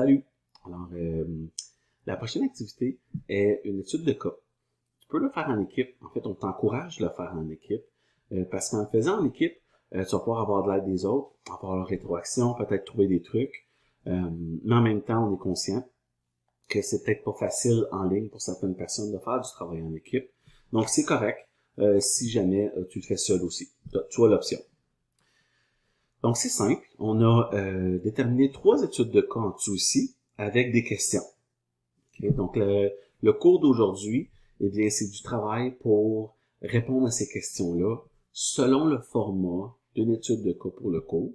Salut! Alors, la prochaine activité est une étude de cas. Tu peux le faire en équipe. En fait, on t'encourage de le faire en équipe parce qu'en le faisant en équipe, tu vas pouvoir avoir de l'aide des autres, avoir leur rétroaction, peut-être trouver des trucs. Mais en même temps, on est conscient que c'est peut-être pas facile en ligne pour certaines personnes de faire du travail en équipe. Donc, c'est correct si jamais tu le fais seul aussi. Tu as l'option. Donc, c'est simple. On a déterminé 3 études de cas en dessous ici avec des questions. Okay? Donc, le cours d'aujourd'hui, eh bien, c'est du travail pour répondre à ces questions-là selon le format d'une étude de cas pour le cours.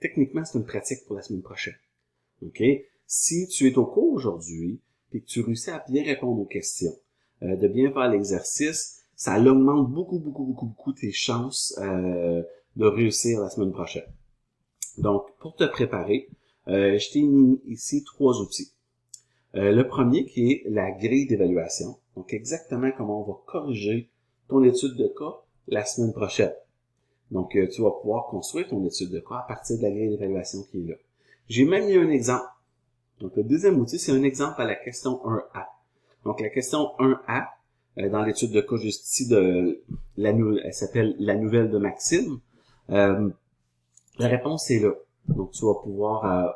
Techniquement, c'est une pratique pour la semaine prochaine. OK? Si tu es au cours aujourd'hui et que tu réussis à bien répondre aux questions, de bien faire l'exercice, ça augmente beaucoup tes chances de réussir la semaine prochaine. Donc, pour te préparer, je t'ai mis ici 3 outils. Le premier qui est la grille d'évaluation. Donc, exactement comment on va corriger ton étude de cas la semaine prochaine. Donc, tu vas pouvoir construire ton étude de cas à partir de la grille d'évaluation qui est là. J'ai même mis un exemple. Donc, le deuxième outil, c'est un exemple à la question 1A. Donc, la question 1A, dans l'étude de cas juste ici, elle s'appelle « La nouvelle de Maxime ». La réponse est là. Donc, tu vas pouvoir,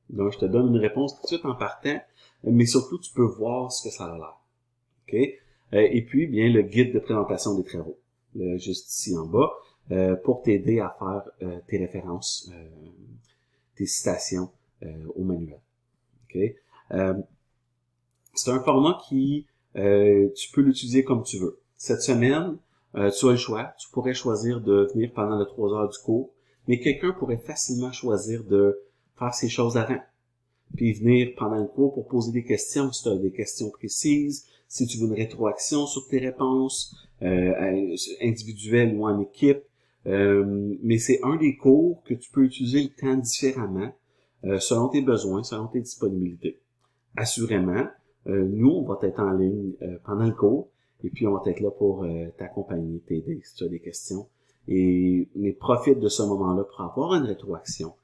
donc, je te donne une réponse tout de suite en partant, mais surtout, tu peux voir ce que ça a l'air. OK? Et puis, bien, le guide de présentation des travaux, juste ici en bas, pour t'aider à faire tes références, tes citations au manuel. OK? C'est un format qui, tu peux l'utiliser comme tu veux. Cette semaine, tu as le choix. Tu pourrais choisir de venir pendant les 3 heures du cours, mais quelqu'un pourrait facilement choisir de faire ces choses avant. Puis venir pendant le cours pour poser des questions, si tu as des questions précises, si tu veux une rétroaction sur tes réponses, individuelles ou en équipe. Mais c'est un des cours que tu peux utiliser le temps différemment, selon tes besoins, selon tes disponibilités. Assurément, nous, on va être en ligne pendant le cours, et puis on va être là pour t'accompagner, t'aider si tu as des questions. Mais profite de ce moment-là pour avoir une rétroaction,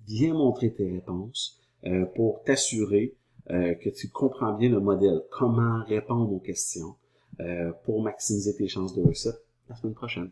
bien montrer tes réponses, pour t'assurer que tu comprends bien le modèle, comment répondre aux questions, pour maximiser tes chances de réussite la semaine prochaine.